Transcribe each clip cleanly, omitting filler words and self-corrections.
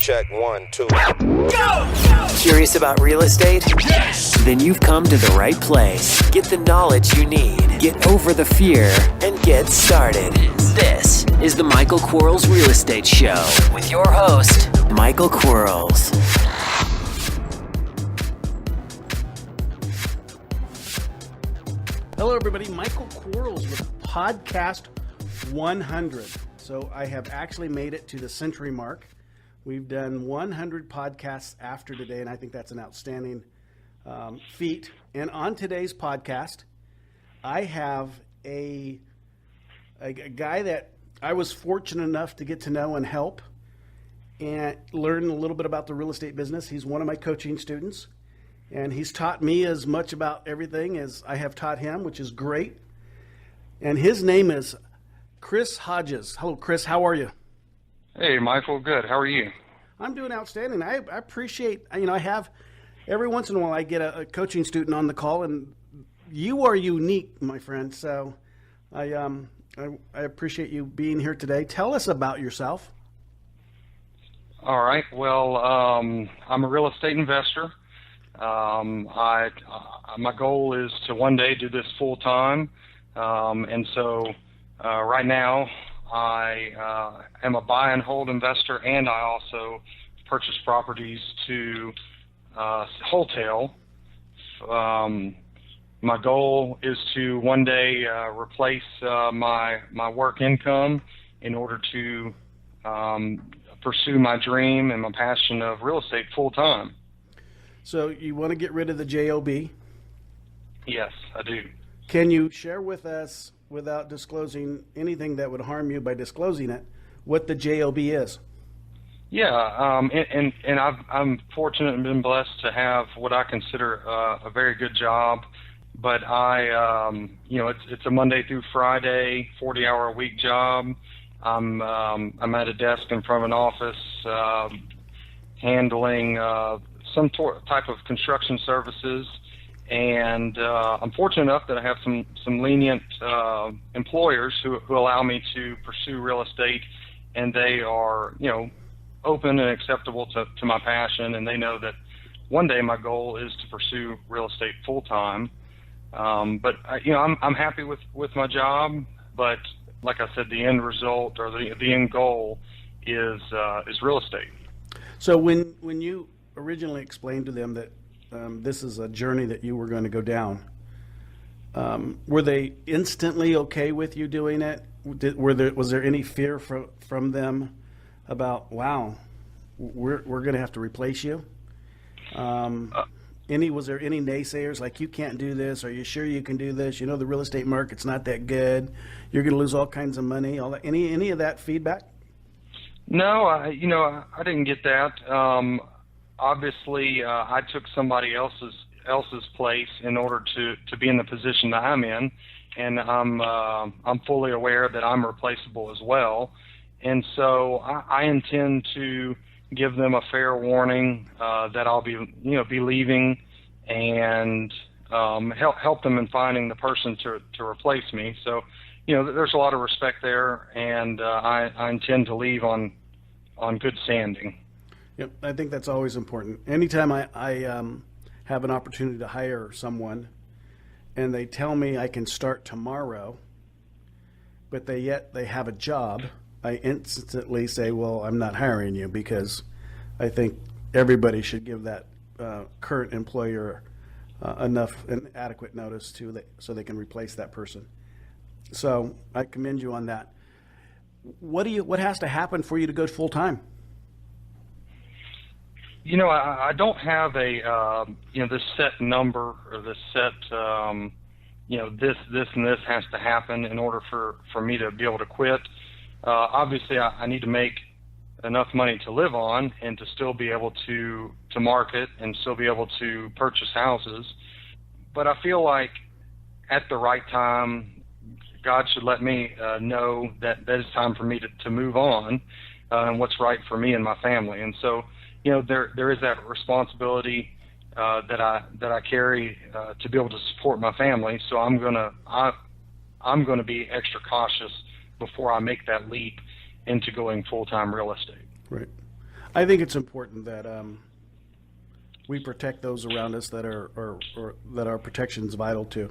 check, 1, 2. Go! Curious about real estate? Yes! Then you've come to the right place. Get the knowledge you need, get over the fear, and get started. This is the Michael Quarles Real Estate Show with your host, Michael Quarles. Hello, everybody. Michael Quarles with Podcast 100. So I have actually made it to the century mark. We've done 100 podcasts after today, and I think that's an outstanding feat. And on today's podcast, I have a guy that I was fortunate enough to get to know and help and learn a little bit about the real estate business. He's one of my coaching students, and he's taught me as much about everything as I have taught him, which is great. And his name is Kris Hodges. Hello, Kris. How are you? Hey, Michael. Good. How are you? I'm doing outstanding. I appreciate, I have, every once in a while I get a coaching student on the call, and you are unique, my friend. So I appreciate you being here today. Tell us about yourself. All right. Well, I'm a real estate investor. My goal is to one day do this full time. And so right now I am a buy and hold investor, and I also purchase properties to wholesale. My goal is to one day replace my work income in order to pursue my dream and my passion of real estate full time. So you want to get rid of the J.O.B? Yes, I do. Can you share with us, without disclosing anything that would harm you by disclosing it, what the J.O.B is? Yeah, and I'm fortunate and been blessed to have what I consider a very good job. But it's a Monday through Friday, 40-hour-a-week job. I'm at a desk in front of an office, handling some type of construction services. And I'm fortunate enough that I have some lenient employers who allow me to pursue real estate, and they are, open and acceptable to my passion, and they know that one day my goal is to pursue real estate full time. But I'm happy with my job, but like I said, the end result or the end goal is real estate. So when you originally explained to them that this is a journey that you were going to go down, were they instantly okay with you doing it? Was there any fear from them about, wow, we're going to have to replace you? Was there any naysayers like, you can't do this? Are you sure you can do this? The real estate market's not that good. You're going to lose all kinds of money. All that. Any of that feedback? No, I didn't get that. Obviously, I took somebody else's place in order to be in the position that I'm in, and I'm fully aware that I'm replaceable as well. And so I intend to give them a fair warning that I'll be leaving, and help them in finding the person to replace me. So there's a lot of respect there, and I intend to leave on good standing. Yep, I think that's always important. Anytime I have an opportunity to hire someone and they tell me I can start tomorrow, but they have a job, I instantly say, well, I'm not hiring you, because I think everybody should give that current employer enough and adequate notice so they can replace that person. So I commend you on that. What has to happen for you to go full time? I don't have this set number or this set, this and this has to happen in order for me to be able to quit. Obviously, I need to make enough money to live on and to still be able to market and still be able to purchase houses. But I feel like at the right time, God should let me know that it's time for me to move on and what's right for me and my family. And so, there is that responsibility that I carry to be able to support my family. So I'm gonna be extra cautious before I make that leap into going full-time real estate. Right. I think it's important that we protect those around us that are or that our protection is vital to,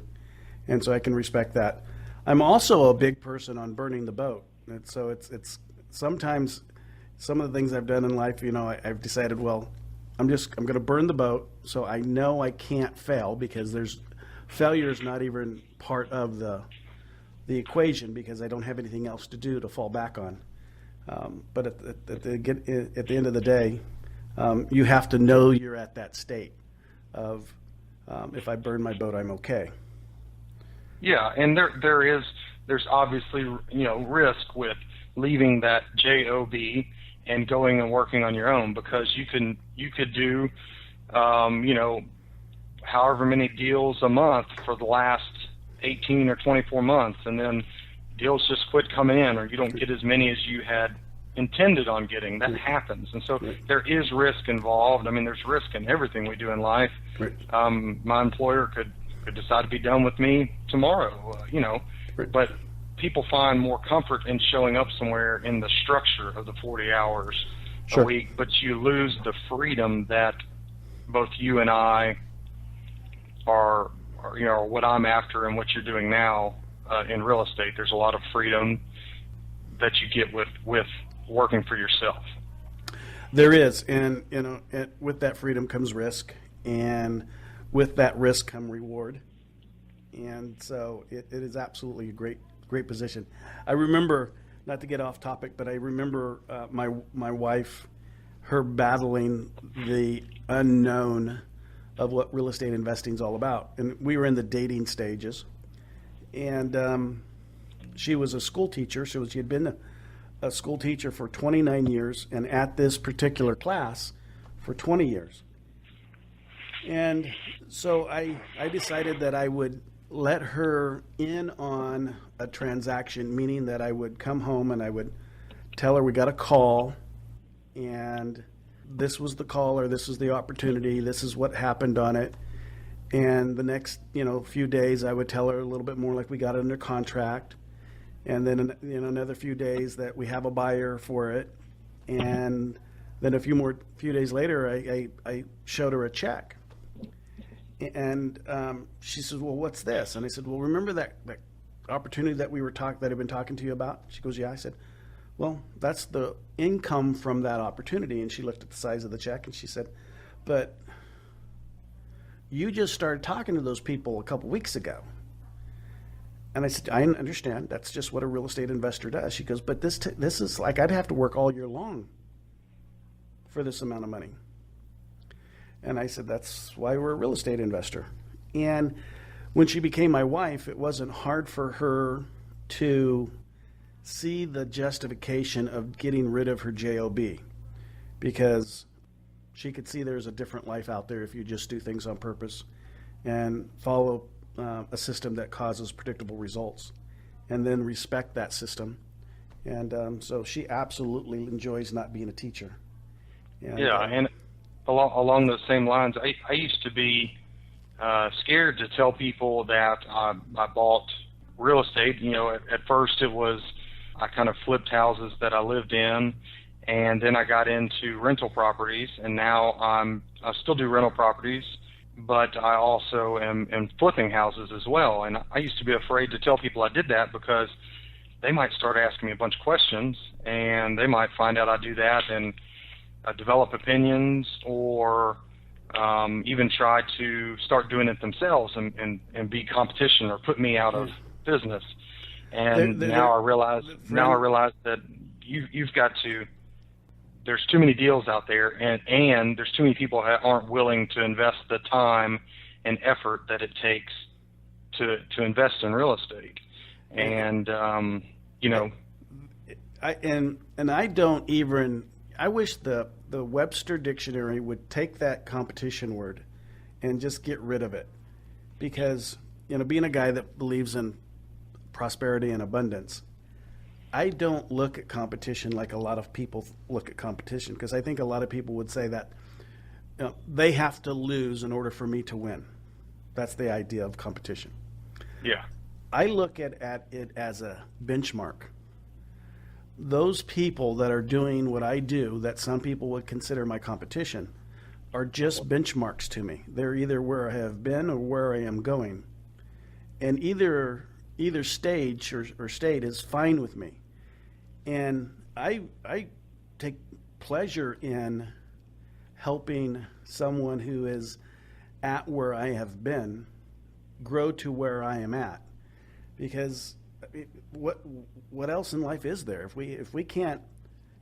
and so I can respect that. I'm also a big person on burning the boat, and so it's sometimes some of the things I've done in life. I've decided, well, I'm going to burn the boat, so I know I can't fail, because failure is not even part of the equation, because I don't have anything else to do to fall back on. But at the end of the day, you have to know you're at that state of if I burn my boat, I'm okay. Yeah, and there's obviously risk with leaving that J.O.B. and going and working on your own, because you could do however many deals a month for the last 18 or 24 months, and then deals just quit coming in, or you don't get as many as you had intended on getting. That happens. And so there is risk involved. I mean, there's risk in everything we do in life. Right. My employer could decide to be done with me tomorrow, Right. But people find more comfort in showing up somewhere in the structure of the 40 hours Sure. a week, but you lose the freedom that both you and I are what I'm after and what you're doing now in real estate. There's a lot of freedom that you get with working for yourself. There is, and with that freedom comes risk, and with that risk come reward, and so it is absolutely a great position. I remember, not to get off topic, but I remember my wife, her battling the unknown of what real estate investing is all about, and we were in the dating stages, and she was a school teacher, so she had been a school teacher for 29 years, and at this particular class for 20 years. And so I decided that I would let her in on a transaction, meaning that I would come home and I would tell her we got a call, and this was the call, or this is the opportunity, this is what happened on it. And the next few days I would tell her a little bit more, like we got it under contract. And then another few days that we have a buyer for it, and then a few days later, I showed her a check, and she says, "Well, what's this?" And I said, "Well, remember that opportunity that that I've been talking to you about?" She goes, "Yeah." I said, "Well, that's the income from that opportunity." And she looked at the size of the check, and she said, "But you just started talking to those people a couple weeks ago." And I said, "I understand. That's just what a real estate investor does." She goes, "But this is like I'd have to work all year long for this amount of money." And I said, "That's why we're a real estate investor." And when she became my wife, it wasn't hard for her to see the justification of getting rid of her J.O.B. because she could see there's a different life out there if you just do things on purpose and follow a system that causes predictable results, and then respect that system. And so she absolutely enjoys not being a teacher. And, and along those same lines, I used to be scared to tell people that I bought real estate. At first it was I kind of flipped houses that I lived in, and then I got into rental properties, and now I still do rental properties, but I also am flipping houses as well. And I used to be afraid to tell people I did that, because they might start asking me a bunch of questions, and they might find out I do that and develop opinions, or even try to start doing it themselves and be competition, or put me out of business. And now I realize that you've got to. There's too many deals out there, and there's too many people that aren't willing to invest the time and effort that it takes to invest in real estate. And I wish the Webster dictionary would take that competition word and just get rid of it, because being a guy that believes in prosperity and abundance, I don't look at competition like a lot of people look at competition, because I think a lot of people would say that they have to lose in order for me to win. That's the idea of competition. Yeah. I look at it as a benchmark. those people that are doing what I do, that some people would consider my competition, are just benchmarks to me. They're either where I have been or where I am going. And either stage or state is fine with me. And I take pleasure in helping someone who is at where I have been grow to where I am at. Because what else in life is there? If we can't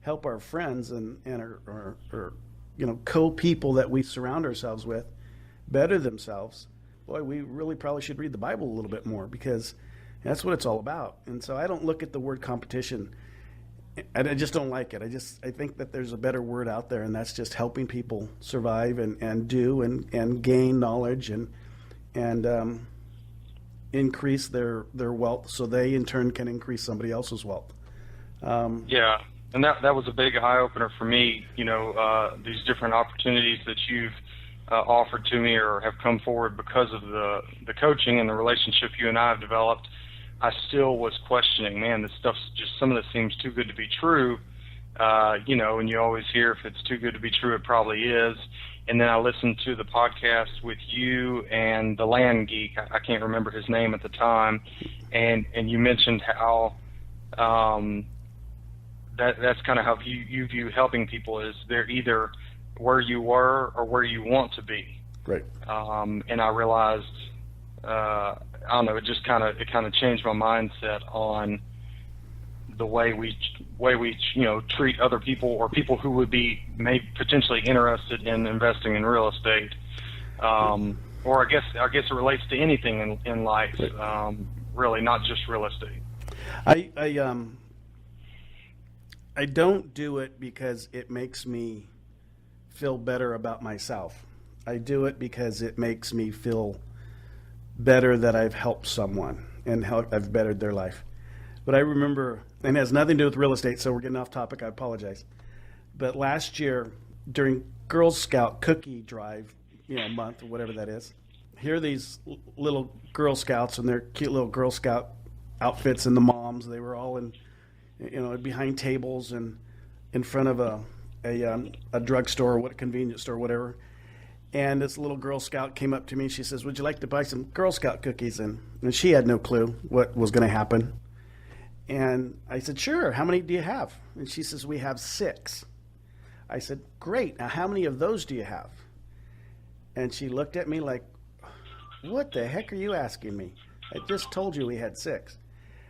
help our friends and our co-people that we surround ourselves with better themselves, boy, we really probably should read the Bible a little bit more, because that's what it's all about. And so I don't look at the word competition. I just don't like it. I think that there's a better word out there, and that's just helping people survive and do and gain knowledge and increase their wealth, so they in turn can increase somebody else's wealth. Yeah, and that was a big eye opener for me. These different opportunities that you've offered to me or have come forward because of the coaching and the relationship you and I have developed. I still was questioning, man, this stuff's just, some of this seems too good to be true, and you always hear if it's too good to be true, it probably is. And then I listened to the podcast with you and the land geek, I can't remember his name at the time, and you mentioned how that's kind of how you view helping people, is they're either where you were or where you want to be. Right. And I realized, I don't know, it kind of changed my mindset on the way we treat other people, or people who would be potentially interested in investing in real estate. Or I guess it relates to anything in life, really, not just real estate. I don't do it because it makes me feel better about myself. I do it because it makes me feel better that I've helped someone and I've bettered their life. But I remember, and it has nothing to do with real estate, so we're getting off topic, I apologize. But last year, during Girl Scout cookie drive, month or whatever that is, here are these little Girl Scouts and their cute little Girl Scout outfits, and the moms, they were all in, behind tables and in front of a drugstore or what, convenience store, whatever. And this little Girl Scout came up to me and she says, "Would you like to buy some Girl Scout cookies?" And she had no clue what was going to happen. And I said, "Sure, how many do you have?" And she says, "We have 6. I said, "Great, now how many of those do you have?" And she looked at me like, "What the heck are you asking me? I just told you we had 6.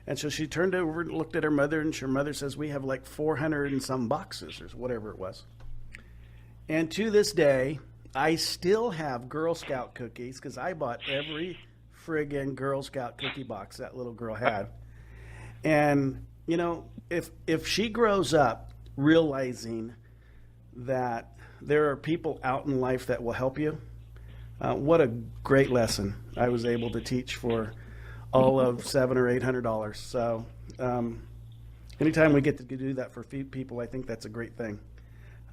And so she turned over and looked at her mother, and her mother says, "We have like 400 and some boxes," or whatever it was. And to this day, I still have Girl Scout cookies, because I bought every friggin' Girl Scout cookie box that little girl had. And, if she grows up realizing that there are people out in life that will help you, what a great lesson I was able to teach for all of $700 or $800. So anytime we get to do that for people, I think that's a great thing.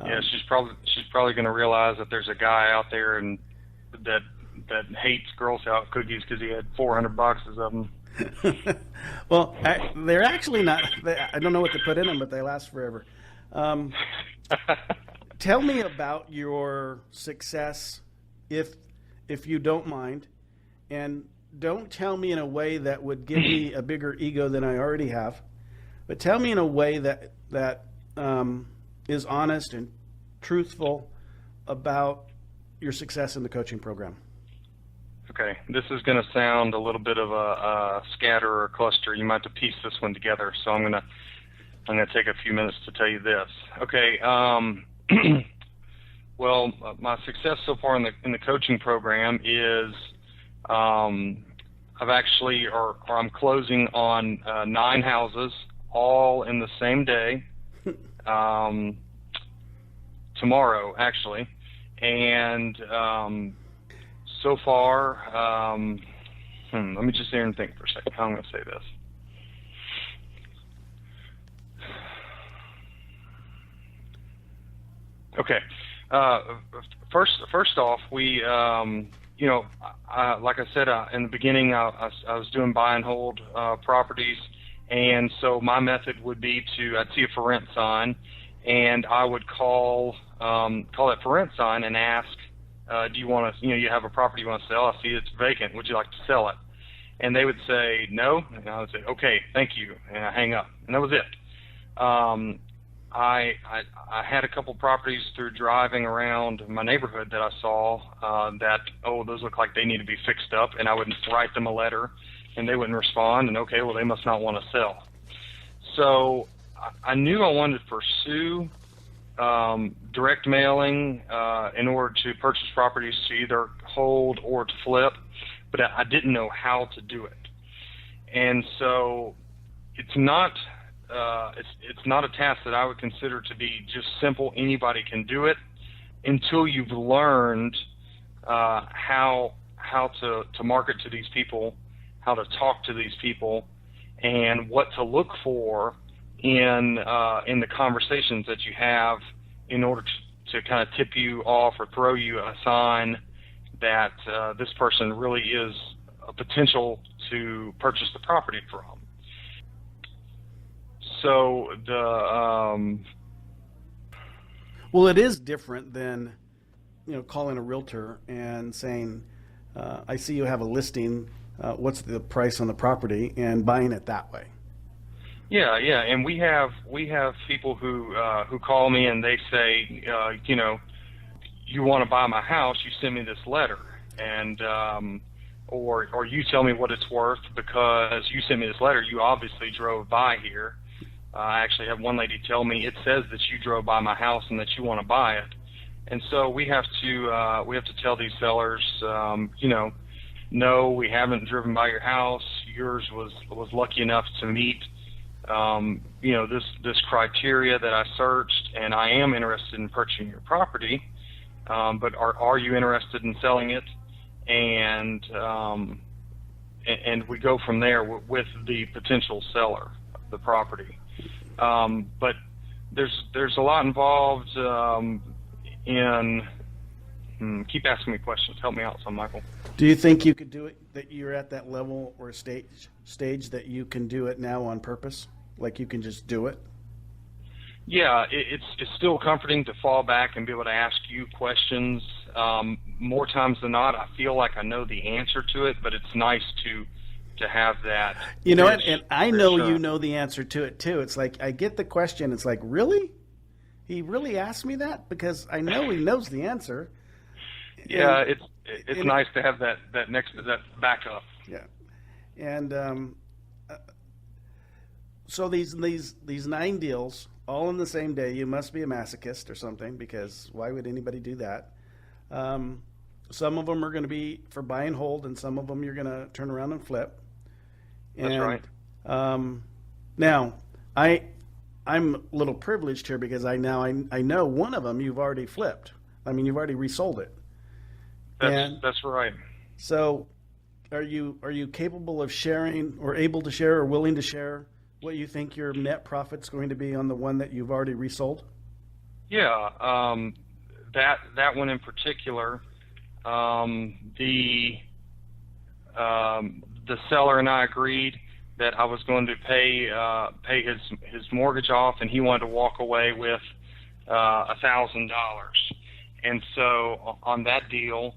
Yeah, she's probably going to realize that there's a guy out there and that hates Girl Scout cookies because he had 400 boxes of them. Well, they're actually not. I don't know what to put in them, but they last forever. Tell me about your success, if you don't mind, and don't tell me in a way that would give me a bigger ego than I already have, but tell me in a way that is honest and truthful about your success in the coaching program. Okay, this is going to sound a little bit of a scatter or a cluster. You might have to piece this one together, so I'm going to take a few minutes to tell you this. Okay, well, my success so far in the coaching program is I've actually, or I'm closing on 9 houses, all in the same day, tomorrow actually, and so far, let me just sit here and think for a second how I'm going to say this. Okay. First off, we, like I said in the beginning, I was doing buy and hold properties, And so my method would be I'd see a for rent sign, and I would call that for rent sign and ask, do you want to, you have a property you want to sell? I see it's vacant. Would you like to sell it? And they would say no, and I would say, okay, thank you, and I hang up, and that was it. I had a couple properties through driving around my neighborhood that I saw those look like they need to be fixed up, and I would write them a letter, and they wouldn't respond, and okay, well, they must not want to sell. So I knew I wanted to pursue direct mailing in order to purchase properties to either hold or to flip, but I didn't know how to do it. And so it's not a task that I would consider to be just simple. Anybody can do it until you've learned how to market to these people, how to talk to these people, and what to look for in the conversations that you have in order to kind of tip you off or throw you a sign that this person really is a potential to purchase the property from. So well, it is different than calling a realtor and saying, I see you have a listing, what's the price on the property, and buying it that way. Yeah, and we have people who call me and they say, you want to buy my house, you send me this letter, and or you tell me what it's worth because you sent me this letter. You obviously drove by here. I actually have one lady tell me it says that you drove by my house and that you want to buy it, and so we have to tell these sellers, no, we haven't driven by your house. Yours was lucky enough to meet this criteria that I searched, and I am interested in purchasing your property, but are you interested in selling it? And we go from there with the potential seller of the property. But there's a lot involved in. Keep asking me questions. Help me out, some Michael. Do you think you could do it? That you're at that level or stage that you can do it now on purpose? Like you can just do it? Yeah, it's still comforting to fall back and be able to ask you questions. More times than not, I feel like I know the answer to it, but it's nice to have that. You know what? And I know you know the answer to it too. It's like I get the question. It's like, really? He really asked me that? Because I know he knows the answer. Yeah, it's nice to have that backup. Yeah, and so these 9 deals all in the same day. You must be a masochist or something, because why would anybody do that? Some of them are going to be for buy and hold, and some of them you're going to turn around and flip. That's right. Now I'm a little privileged here because I know one of them you've already flipped. I mean, you've already resold it. That's right. So, are you capable of sharing, or able to share, or willing to share what you think your net profit's going to be on the one that you've already resold? Yeah, that one in particular, the seller and I agreed that I was going to pay his mortgage off, and he wanted to walk away with $1,000. And so on that deal,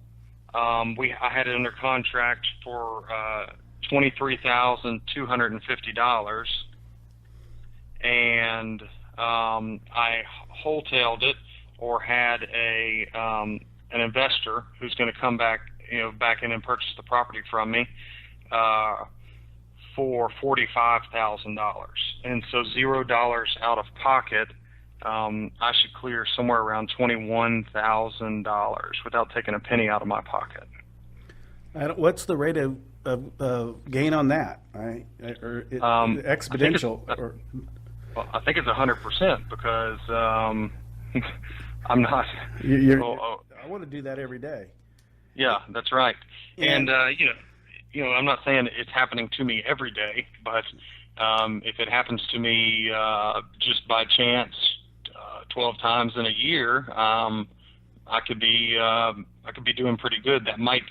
I had it under contract for $23,250, and I wholetailed it, or had an investor who's going to come back in and purchase the property from me for $45,000, and so $0 out of pocket. I should clear somewhere around $21,000 without taking a penny out of my pocket. What's the rate of gain on that? Exponential? I think it's 100%, because I'm not. I want to do that every day. Yeah, that's right. And I'm not saying it's happening to me every day, but if it happens to me just by chance 12 times in a year, I could be doing pretty good. That might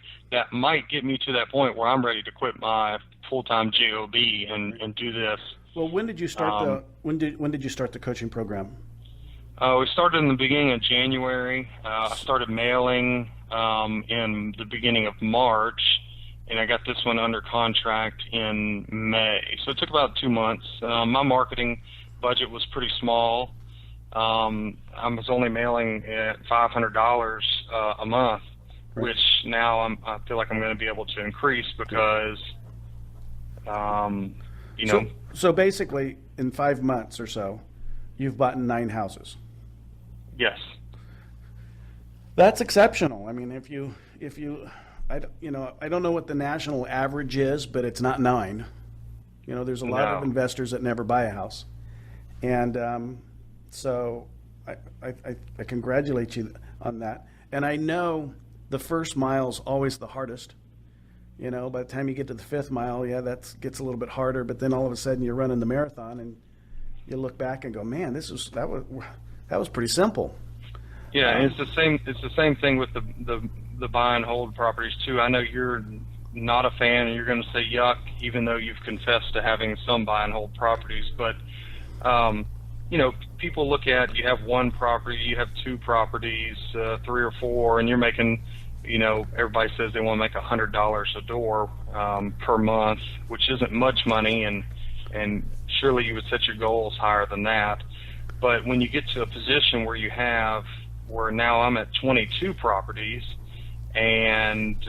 get me to that point where I'm ready to quit my full-time J.O.B. and do this Well, when did you start when did you start the coaching program? We started in the beginning of January. I started mailing in the beginning of March, and I got this one under contract in May. So it took about 2 months. My marketing budget was pretty small. I was only mailing at $500 a month, Right. which now I feel like I'm going to be able to increase because, you know. So basically, in 5 months or so, you've bought 9 houses. Yes. That's exceptional. I mean, if you, I don't know what the national average is, but it's not 9. You know, there's a lot of investors that never buy a house, and so I congratulate you on that. And I know the first mile is always the hardest. You know, by the time you get to the 5th mile, yeah, that gets a little bit harder. But then all of a sudden, you're running the marathon, and you look back and go, "Man, that was pretty simple." Yeah, and it's the same thing with the buy and hold properties too. I know you're not a fan, and you're going to say yuck, even though you've confessed to having some buy and hold properties. But you know, people look at, you have 1 property, you have 2 properties, 3 or 4, and you're making, you know, everybody says they want to make $100 a door per month, which isn't much money, and surely you would set your goals higher than that. But when you get to a position where now I'm at 22 properties, and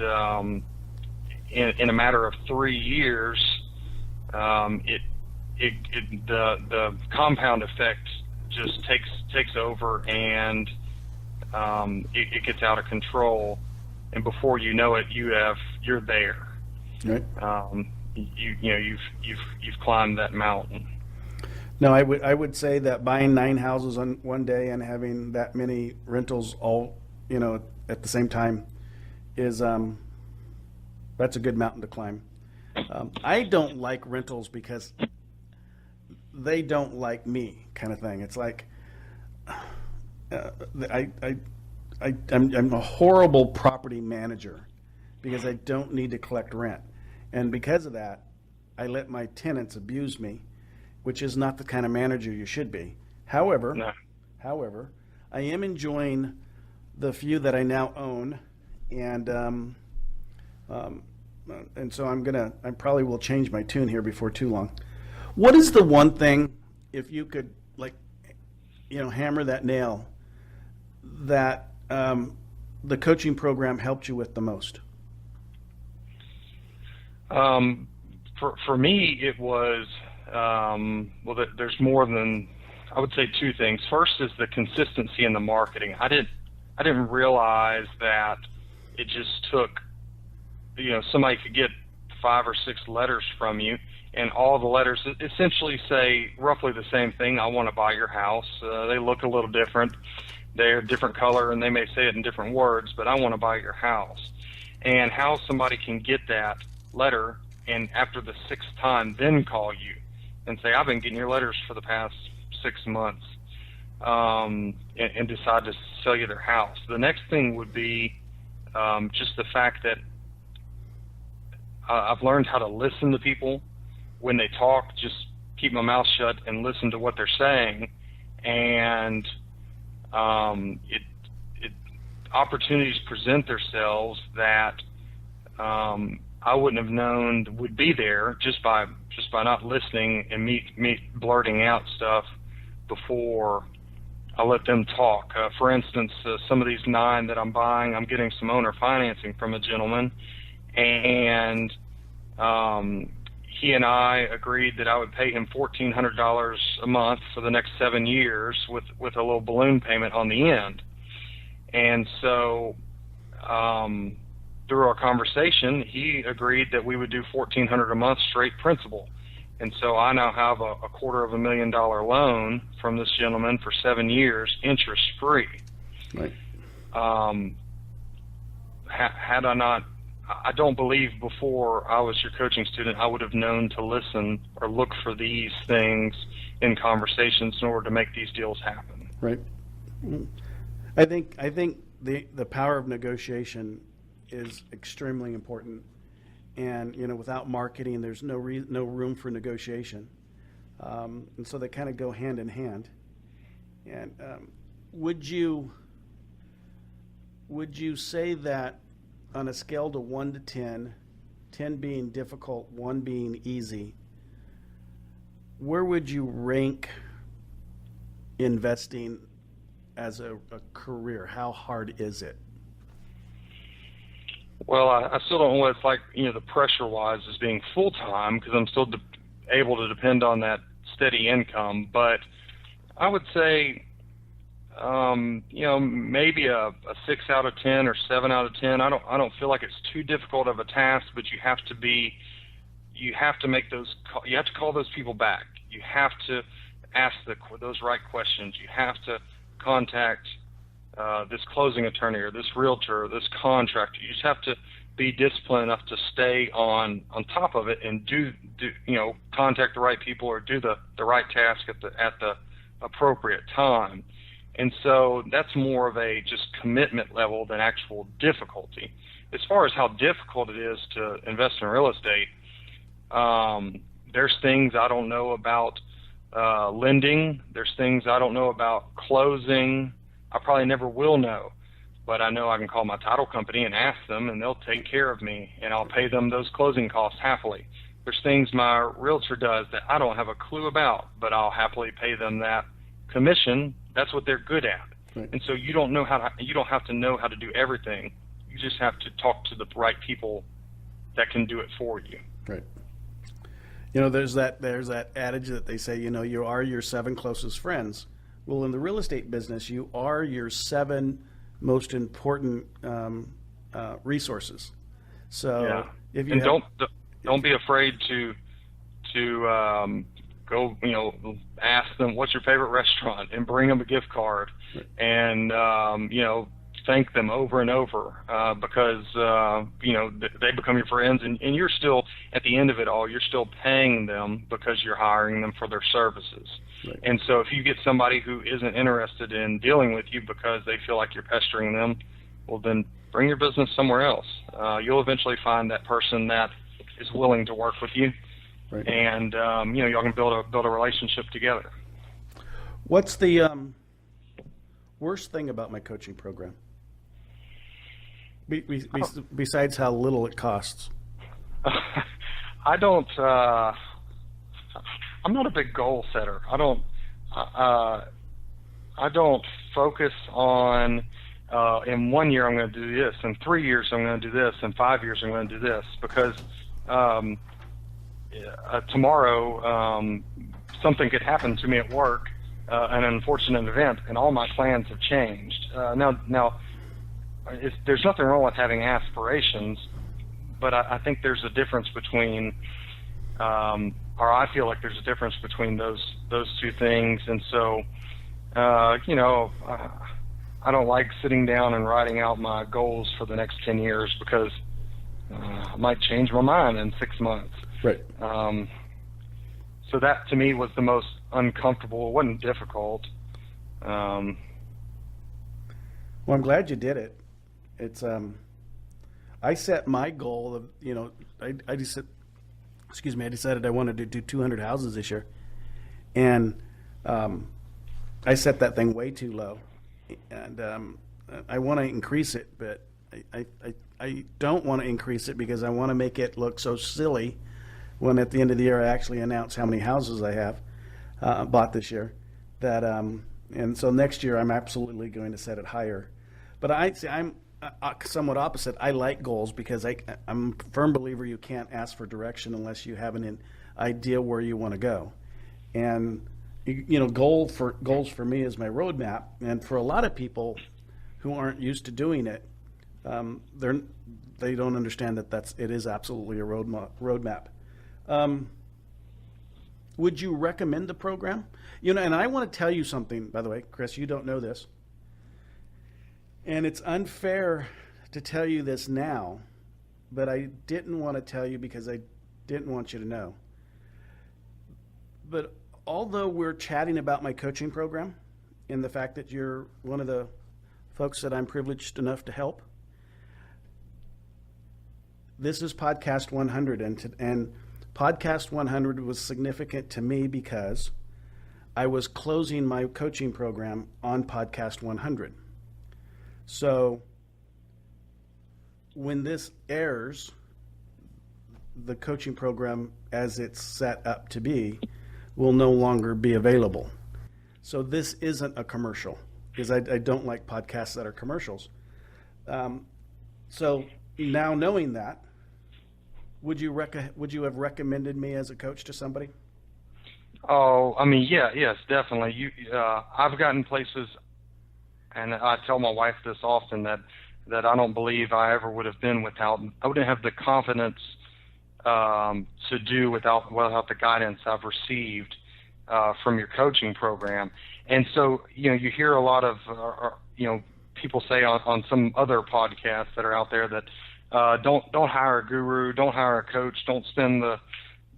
in a matter of 3 years, the compound effect just takes over, and it gets out of control, and before you know it, you're there. Right. You've climbed that mountain. No, I would say that buying 9 houses on one day and having that many rentals all, you know, at the same time is that's a good mountain to climb. I don't like rentals because they don't like me, kind of thing. It's like I'm a horrible property manager because I don't need to collect rent, and because of that, I let my tenants abuse me, which is not the kind of manager you should be. However, I am enjoying the few that I now own, and so I probably will change my tune here before too long. What is the one thing, if you could, like, you know, hammer that nail, that the coaching program helped you with the most? For me, it was, there's more than, I would say 2 things. First is the consistency in the marketing. I didn't realize that it just took, you know, somebody could get 5 or 6 letters from you, and all the letters essentially say roughly the same thing. I want to buy your house. They look a little different. They're a different color, and they may say it in different words, but I want to buy your house. And how somebody can get that letter and after the 6th time then call you and say, I've been getting your letters for the past 6 months, and decide to sell you their house. The next thing would be just the fact that I've learned how to listen to people when they talk, just keep my mouth shut and listen to what they're saying. And opportunities present themselves that I wouldn't have known would be there just by not listening and me blurting out stuff before I let them talk. For instance, some of these 9 that I'm buying, I'm getting some owner financing from a gentleman, and he and I agreed that I would pay him $1,400 a month for the next 7 years with a little balloon payment on the end. And so through our conversation, he agreed that we would do $1,400 a month straight principal. And so I now have a $250,000 loan from this gentleman for 7 years, interest free. Right. Had I not, I don't believe before I was your coaching student, I would have known to listen or look for these things in conversations in order to make these deals happen. Right. I think the power of negotiation is extremely important, and you know, without marketing, there's no room for negotiation. And so they kind of go hand in hand. And would you say that on a scale to 1 to 10, 10 being difficult, 1 being easy, where would you rank investing as a career? How hard is it? Well, I still don't know what it's like, the pressure-wise as being full-time, because I'm still able to depend on that steady income. But I would say, maybe a 6 out of 10 or 7 out of 10. I don't feel like it's too difficult of a task, but you have to call those people back. You have to ask those right questions. You have to contact this closing attorney or this realtor or this contractor. You just have to be disciplined enough to stay on top of it and do contact the right people or do the right task at the appropriate time. And so that's more of a just commitment level than actual difficulty. As far as how difficult it is to invest in real estate, there's things I don't know about lending. There's things I don't know about closing. I probably never will know, but I know I can call my title company and ask them, and they'll take care of me, and I'll pay them those closing costs happily. There's things my realtor does that I don't have a clue about, but I'll happily pay them that commission. That's what they're good at. Right. And so you don't have to know how to do everything. You just have to talk to the right people that can do it for you. Right. There's that adage that they say, you are your 7 closest friends. Well, in the real estate business, you are your 7 most important resources. So if you don't be afraid to go, ask them what's your favorite restaurant and bring them a gift card, and thank them over and over because they become your friends, and you're still, at the end of it all, you're still paying them because you're hiring them for their services. Right. And so if you get somebody who isn't interested in dealing with you because they feel like you're pestering them, well, then bring your business somewhere else. You'll eventually find that person that is willing to work with you. Right. And y'all can build a relationship together. What's the worst thing about my coaching program? Besides how little it costs. I'm not a big goal setter. I don't focus on in 1 year I'm going to do this, in 3 years I'm going to do this, in 5 years I'm going to do this, because tomorrow something could happen to me at work, an unfortunate event, and all my plans have changed. Now, there's nothing wrong with having aspirations, but I think there's a difference between, or I feel like there's a difference between those two things. And so, I don't like sitting down and writing out my goals for the next 10 years because I might change my mind in 6 months. Right. So that to me was the most uncomfortable. It wasn't difficult. Well, I'm glad you did it. It's I set my goal of, I decided I wanted to do 200 houses this year, and I set that thing way too low, and I want to increase it, but I don't want to increase it because I want to make it look so silly when at the end of the year I actually announce how many houses I have bought this year. That and so next year I'm absolutely going to set it higher. But I'm somewhat opposite. I like goals because I'm a firm believer you can't ask for direction unless you have an idea where you want to go. And goals for me is my roadmap. And for a lot of people who aren't used to doing it, they don't understand that it is absolutely a roadmap. Would you recommend the program? And I want to tell you something, by the way, Kriss, you don't know this. And it's unfair to tell you this now, but I didn't want to tell you because I didn't want you to know. But although we're chatting about my coaching program and the fact that you're one of the folks that I'm privileged enough to help, this is podcast 100, and Podcast 100 was significant to me because I was closing my coaching program on Podcast 100. So when this airs, the coaching program as it's set up to be will no longer be available. So this isn't a commercial, because I don't like podcasts that are commercials. So now knowing that, would you have recommended me as a coach to somebody? Oh, I mean, yes, definitely. I've gotten places, and I tell my wife this often, that I don't believe I ever would have been I wouldn't have the confidence to do without the guidance I've received from your coaching program. And so, you hear a lot of, people say on some other podcasts that are out there that don't hire a guru, don't hire a coach, don't spend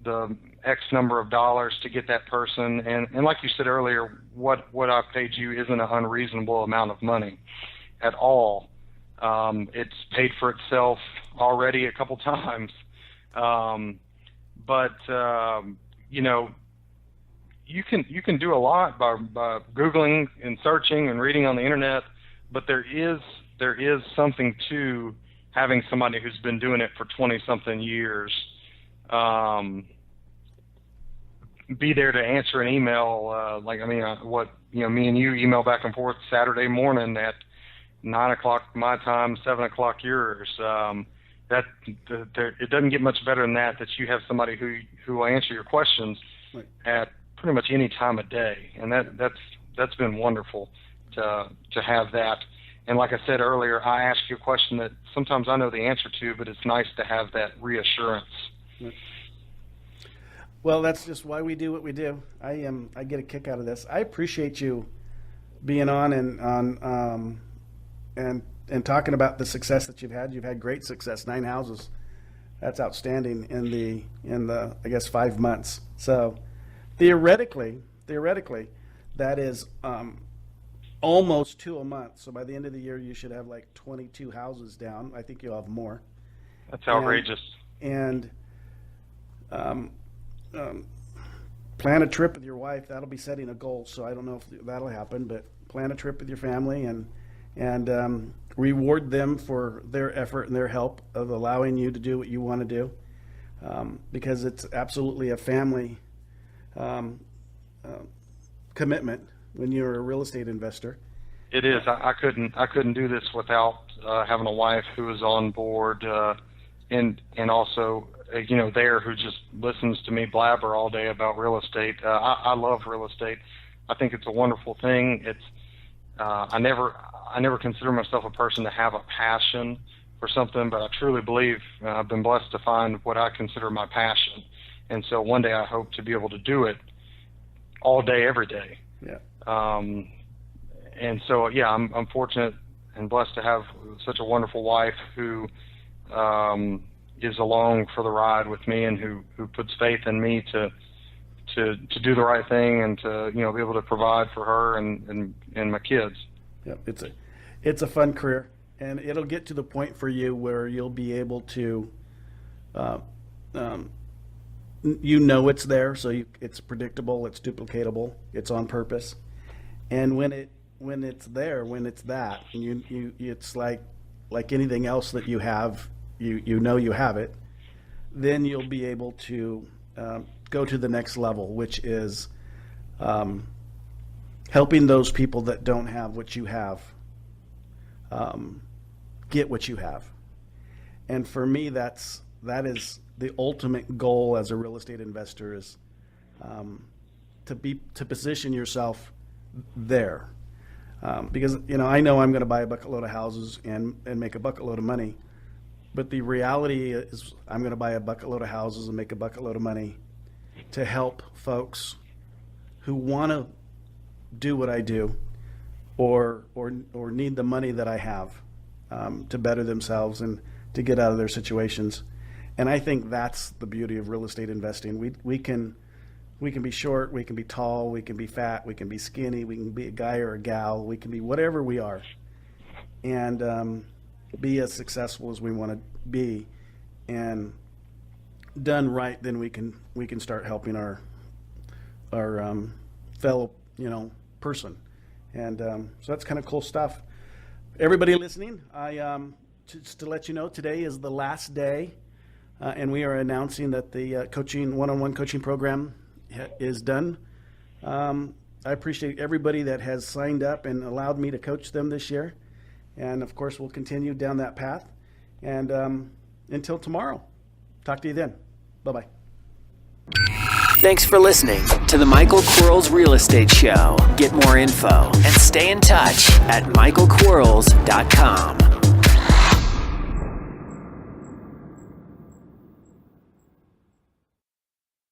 the X number of dollars to get that person. And like you said earlier, what I've paid you isn't an unreasonable amount of money at all. It's paid for itself already a couple times. But you can do a lot by Googling and searching and reading on the internet, but there is something to having somebody who's been doing it for 20-something years be there to answer an able, me and you email back and forth Saturday morning at 9 o'clock my time, 7 o'clock yours. It doesn't get much better than that you have somebody who will answer your questions right at pretty much any time of day, and that's been wonderful to have that. And like I said earlier, I ask you a question that sometimes I know the answer to, but it's nice to have that reassurance. Right. Well, that's just why we do what we do. I get a kick out of this. I appreciate you being on and talking about the success that you've had. You've had great success, 9 houses. That's outstanding in the I guess 5 months. So theoretically, that is almost 2 a month. So by the end of the year, you should have like 22 houses down. I think you'll have more. That's outrageous. And plan a trip with your wife. That'll be setting a goal. So I don't know if that'll happen, but plan a trip with your family and reward them for their effort and their help of allowing you to do what you want to do, because it's absolutely a family commitment when you're a real estate investor. It is. I couldn't do this without having a wife who is on board and also there who just listens to me blabber all day about real estate. I love real estate. I think it's a wonderful thing. It's I never consider myself a person to have a passion for something, but I truly believe I've been blessed to find what I consider my passion. And so one day I hope to be able to do it all day, every day. Yeah. And so, yeah, I'm fortunate and blessed to have such a wonderful wife who is along for the ride with me and who puts faith in me to do the right thing and to be able to provide for her and my kids. Yeah, it's a fun career, and it'll get to the point for you where you'll be able to, it's there, so it's predictable, it's duplicatable, it's on purpose, and when it's there, when it's that, and it's like anything else that you have, you have it, then you'll be able to go to the next level, which is helping those people that don't have what you have get what you have. And for me, that is the ultimate goal as a real estate investor, is to position yourself there, because I know I'm going to buy a bucket load of houses and make a bucket load of money, but the reality is I'm going to buy a bucket load of houses and make a bucket load of money to help folks who want to do what I do or need the money that I have to better themselves and to get out of their situations. And I think that's the beauty of real estate investing. We can be short, we can be tall, we can be fat, we can be skinny, we can be a guy or a gal, we can be whatever we are, and be as successful as we want to be, and done right, then we can start helping our fellow person, and so that's kind of cool stuff. Everybody listening, just to let you know, today is the last day, and we are announcing that the one-on-one coaching program is done. I appreciate everybody that has signed up and allowed me to coach them this year, and of course we'll continue down that path. And until tomorrow, talk to you then. Bye-bye. Thanks for listening to the Michael Quarles Real Estate Show. Get more info and stay in touch at michaelquarles.com.